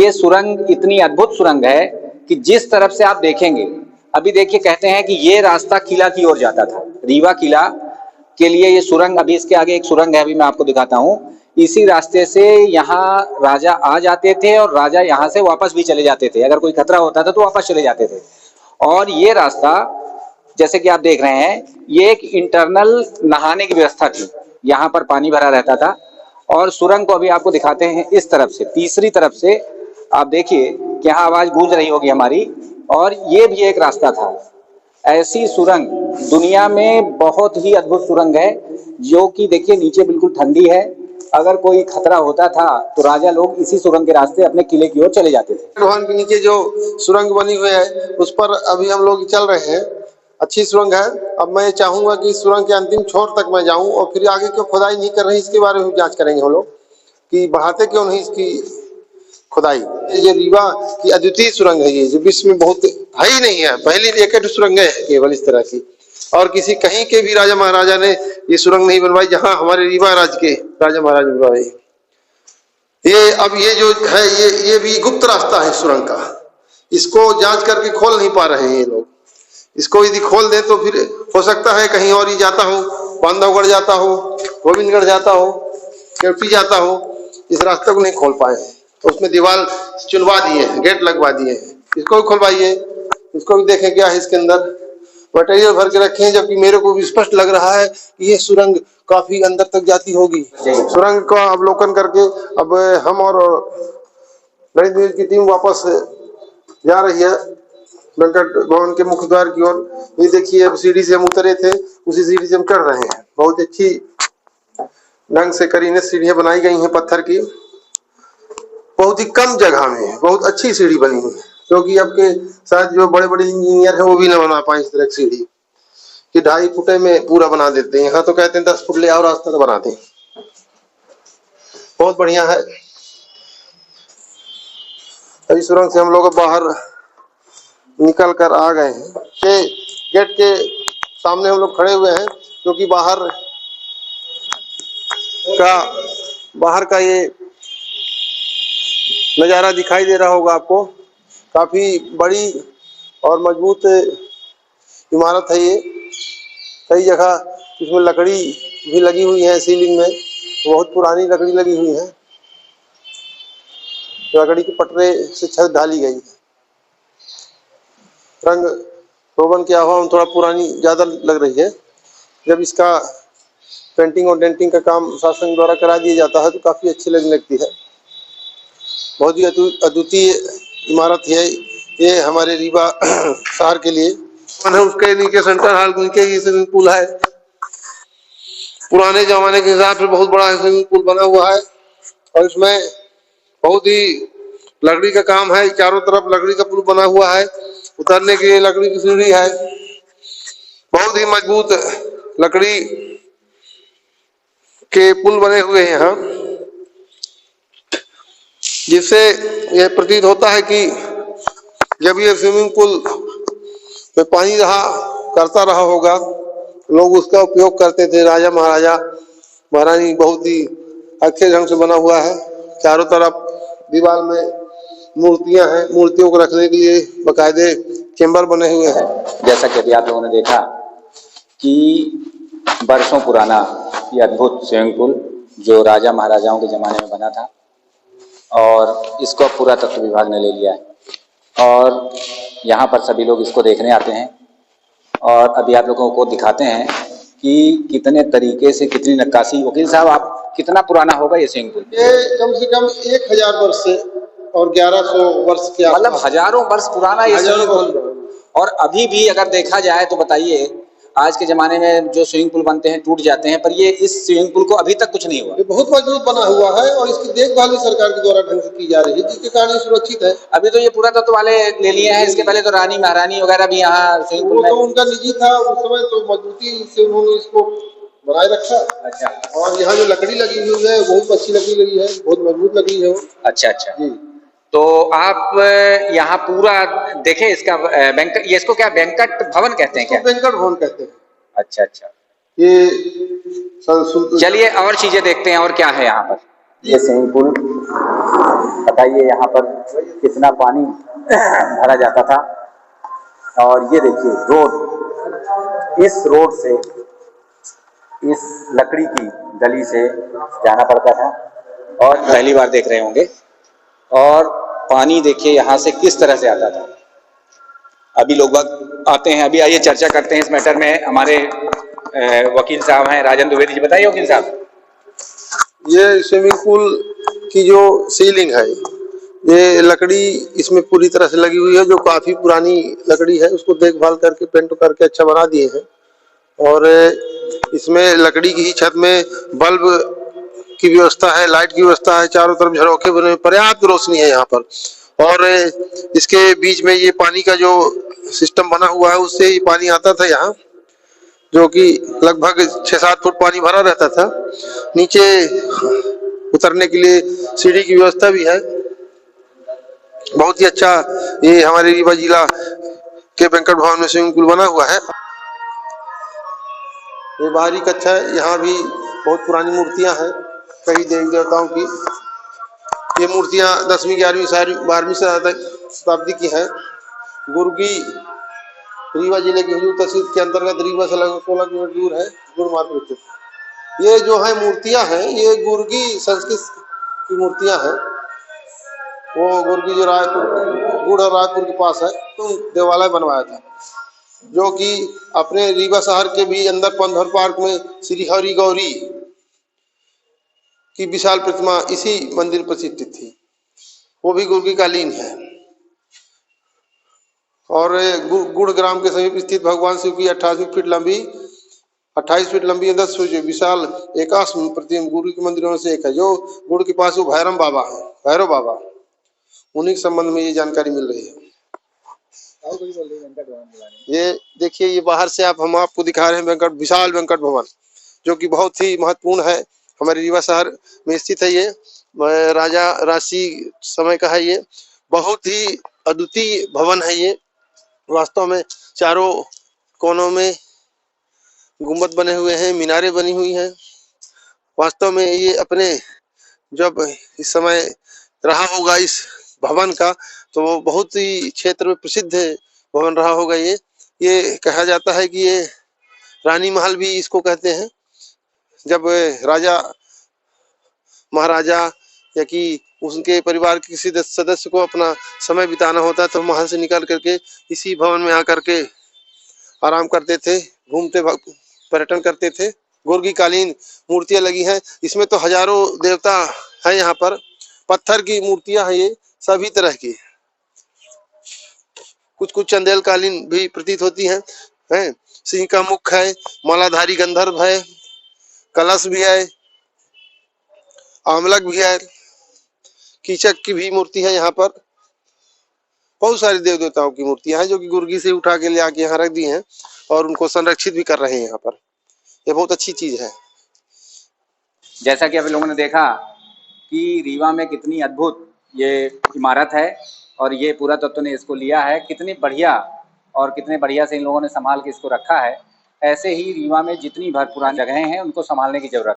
ये सुरंग इतनी अद्भुत सुरंग है कि जिस तरफ से आप देखेंगे, अभी देखिए कहते हैं कि ये रास्ता किला की ओर जाता था, रीवा किला के लिए ये सुरंग, अभी इसके आगे एक सुरंग है, अभी मैं आपको दिखाता हूँ। इसी रास्ते से यहाँ राजा आ जाते थे और राजा यहाँ से वापस भी चले जाते थे, अगर कोई खतरा होता था तो वापस चले जाते थे। और ये रास्ता जैसे कि आप देख रहे हैं, ये एक इंटरनल नहाने की व्यवस्था थी, यहाँ पर पानी भरा रहता था। और सुरंग को अभी आपको दिखाते हैं इस तरफ से, तीसरी तरफ से आप देखिए कि यहाँ आवाज गूंज रही होगी हमारी, और ये भी एक रास्ता था। ऐसी सुरंग दुनिया में बहुत ही अद्भुत सुरंग है, जो कि देखिए नीचे बिल्कुल ठंडी है। अगर कोई खतरा होता था तो राजा लोग इसी सुरंग के रास्ते अपने किले की ओर चले जाते थे। भवन के नीचे जो सुरंग बनी हुई है उस पर अभी हम लोग चल रहे हैं। अच्छी सुरंग है। अब मैं चाहूंगा कि सुरंग के अंतिम छोर तक मैं जाऊं और फिर आगे क्यों खुदाई नहीं कर रही इसके बारे में जांच करेंगे हम लोग कि बढ़ाते क्यों नहीं इसकी खुदाई। ये रीवा की अद्वितीय सुरंग है, ये जो विश्व में बहुत है ही नहीं है, पहली एक सुरंग है केवल इस तरह की, और किसी कहीं के भी राजा महाराजा ने ये सुरंग नहीं बनवाई जहां हमारे रीवा राज्य के राजा महाराजा बनवाए। ये अब ये जो है ये भी गुप्त रास्ता है सुरंग का, इसको जांच करके खोल नहीं पा रहे हैं ये लोग। इसको यदि खोल दें तो फिर हो सकता है कहीं और ही जाता हो, बांधवगढ़ जाता हो, गोविंदगढ़ जाता हो, केवटी जाता हो, इस रास्ते को नहीं खोल पाए। तो उसमें दीवार चुनवा दिए हैं, गेट लगवा दिए हैं, इसको भी खुलवाइए, इसको भी देखें क्या है इसके अंदर, मटेरियल भर के रखे हैं। जबकि मेरे को भी स्पष्ट लग रहा है कि ये सुरंग काफी अंदर तक जाती होगी। सुरंग का अवलोकन करके अब हम और नरेंद्र न्यूज की टीम वापस जा रही है वेंकट भवन के मुख्य द्वार की ओर। ये देखिए अब सीढ़ी से हम उतरे थे, उसी सीढ़ी से हम चढ़ रहे हैं। बहुत अच्छी ढंग से करीने सीढ़ियां बनाई गई हैं पत्थर की, बहुत ही कम जगह में बहुत अच्छी सीढ़ी बनी हुई है, क्योंकि अब के शायद जो बड़े बड़े इंजीनियर हैं वो भी न बना पाए इस तरह की सीढ़ी कि 2.5 फुटे में पूरा बना देते हैं। यहाँ तो कहते हैं 10 फुट ले आओ रास्ता तो बनाते हैं। बहुत बढ़िया है। अभी सुरंग से हम लोग बाहर निकल कर आ गए हैं। ये गेट के सामने हम लोग खड़े हुए हैं, क्योंकि बाहर का ये नज़ारा दिखाई दे रहा होगा आपको। काफी बड़ी और मजबूत इमारत है ये। कई जगह इसमें लकड़ी भी लगी हुई है, सीलिंग में बहुत पुरानी लकड़ी लगी हुई है। लकड़ी के पटरे से छत ढाली गई है। रंग रोगन की हवा थोड़ा पुरानी ज्यादा लग रही है। जब इसका पेंटिंग और डेंटिंग का काम शासन द्वारा करा दिया जाता है तो काफी अच्छी लगने लगती है। बहुत ही अद्वितीय इमारत है ये हमारे रीवा शहर के लिए। उसके नीचे सेंटर हॉल नीचे ही स्विमिंग पूल है। पुराने जमाने के हिसाब से बहुत बड़ा स्विमिंग पूल बना हुआ है, और इसमें बहुत ही लकड़ी का काम है। चारों तरफ लकड़ी का पुल बना हुआ है, उतरने के लिए लकड़ी की सीढ़ी है। बहुत ही मजबूत लकड़ी के पुल बने हुए हैं यहाँ, जिससे यह प्रतीत होता है कि जब ये स्विमिंग पूल में पानी करता रहा होगा, लोग उसका उपयोग करते थे। राजा महाराजा महारानी बहुत ही अच्छे ढंग से बना हुआ है। चारों तरफ दीवार में मूर्तियां हैं, मूर्तियों को रखने के लिए बाकायदे चेंबर बने हुए हैं। जैसा कि अभी आप लोगों ने देखा कि वर्षों पुराना ये अद्भुत स्विमिंग पूल जो राजा महाराजाओं के जमाने में बना था, और इसको पुरातत्व विभाग ने ले लिया है और यहाँ पर सभी लोग इसको देखने आते हैं। और अभी आप लोगों को दिखाते हैं कि कितने तरीके से कितनी नक्काशी। वकील साहब, आप कितना पुराना होगा ये स्विमिंग पूल? ये कम से कम 1000 वर्ष से और 1100 वर्ष के आसपास, मतलब हजारों वर्ष पुराना ये स्विमिंग पूल। और अभी भी अगर देखा जाए तो बताइए, आज के जमाने में जो स्विमिंग पूल बनते हैं टूट जाते हैं, पर ये इस स्विमिंग पूल को अभी तक कुछ नहीं हुआ। ये बहुत मजबूत बना हुआ है और इसकी देखभाल भी सरकार के द्वारा ढंग से की जा रही है, जिसके कारण ये सुरक्षित है। अभी तो ये पुरातत्व वाले ले लिए हैं, इसके पहले तो रानी महारानी वगैरह भी यहाँ स्विमिंग पूल में, तो उनका निजी था उस समय, तो मजबूती से उन्होंने इसको बनाए रखा। अच्छा। और यहाँ जो लकड़ी लगी हुई है बहुत अच्छी लकड़ी लगी है, बहुत मजबूत लकड़ी है वो। अच्छा अच्छा जी। तो आप यहाँ पूरा देखें इसका वेंकट, ये इसको क्या वेंकट भवन कहते हैं क्या? वेंकट भवन कहते हैं। अच्छा अच्छा। ये चलिए और चीजें देखते हैं और क्या है यहाँ पर। ये स्विमिंग पूल, बताइए यहाँ पर कितना पानी भरा जाता था। और ये देखिए रोड, इस रोड से, इस लकड़ी की गली से जाना पड़ता था और पहली बार देख रहे होंगे। और पानी देखिए यहाँ से किस तरह से आता था। अभी लोग बाग आते हैं, अभी आइए चर्चा करते हैं इस मैटर में। हमारे वकील साहब हैं राजेंद्र द्विवेदी जी। बताइए वकील साहब। ये स्विमिंग पूल की जो सीलिंग है, ये लकड़ी इसमें पूरी तरह से लगी हुई है, जो काफी पुरानी लकड़ी है। उसको देखभाल करके पेंट करके अच्छा बना दिए हैं। और इसमें लकड़ी की ही छत में बल्ब की व्यवस्था है, लाइट की व्यवस्था है, चारों तरफ झरोखे बने, पर्याप्त रोशनी है यहाँ पर। और इसके बीच में ये पानी का जो सिस्टम बना हुआ है, उससे ही पानी आता था यहाँ, जो कि लगभग 6-7 फुट पानी भरा रहता था। नीचे उतरने के लिए सीढ़ी की व्यवस्था भी है। बहुत ही अच्छा ये हमारे रीवा जिला के वेंकट भवन में स्विमिंग पूल बना हुआ है। ये बाहरी कक्षा है, यहाँ भी बहुत पुरानी मूर्तियां हैं कई देवी देवताओं की। ये मूर्तियां 10वीं 11वीं 12वीं शताब्दी की हैं। गुर्गी रीवा जिले की हुजूर तहसील के अंतर्गत रीवा से लगभग 16 किलोमीटर दूर है गुड़ मार्ग स्थित। ये जो है मूर्तियां हैं, ये गुर्गी संस्कृत की मूर्तियां हैं। वो गुर्गी जो रायपुर, गुड़ और रायपुर के पास है, तो देवालय बनवाया था, जो कि अपने रीवा शहर के भी अंदर पंधर पार्क में श्री हरि गौरी की विशाल प्रतिमा इसी मंदिर पर स्थित थी। वो भी गुर्गी कालीन है। और गुड़ ग्राम के समीप स्थित भगवान शिव की 28 फीट लंबी 10 फीट विशाल एकाश प्रतिमा गुरु के मंदिरों में से एक है, जो गुड़ के पास वो भैरव बाबा, उन्हीं के संबंध में ये जानकारी मिल रही है। ये देखिए, ये बाहर से हम आपको दिखा रहे हैं विशाल वेंकट भवन, जो कि बहुत ही महत्वपूर्ण है। हमारे रीवा शहर में स्थित है। ये राजा राशि समय का है। ये बहुत ही अद्वितीय भवन है। ये वास्तव में चारों कोनों में गुंबद बने हुए हैं, मीनारें बनी हुई हैं। वास्तव में ये अपने जब इस समय रहा होगा इस भवन का, तो वो बहुत ही क्षेत्र में प्रसिद्ध भवन रहा होगा। ये कहा जाता है कि ये रानी महल भी इसको कहते हैं। जब राजा महाराजा या कि उनके परिवार के किसी सदस्य को अपना समय बिताना होता तो महल से निकल करके इसी भवन में आकर के आराम करते थे, घूमते पर्यटन करते थे। गुर्गी कालीन मूर्तियां लगी हैं। इसमें तो हजारों देवता हैं। यहाँ पर पत्थर की मूर्तियां हैं, ये सभी तरह की। कुछ चंदेल कालीन भी प्रतीत होती हैं। सिंह का मुख है, मालाधारी गंधर्व है, कलश भी है, आमलक भी है, कीचक की भी मूर्ति है। यहाँ पर बहुत सारे देव देवताओं की मूर्तियां हैं, जो कि गुर्गी से उठा के ले आके यहाँ रख दी हैं और उनको संरक्षित भी कर रहे हैं यहाँ पर। ये बहुत अच्छी चीज है। जैसा कि अभी लोगों ने देखा कि रीवा में कितनी अद्भुत ये इमारत है और ये पूरा तत्व ने इसको लिया है, कितनी बढ़िया और कितने बढ़िया से इन लोगों ने संभाल के इसको रखा है। ऐसे ही रीवा में जितनी पुरानी जगहें हैं उनको संभालने की जरूरत है।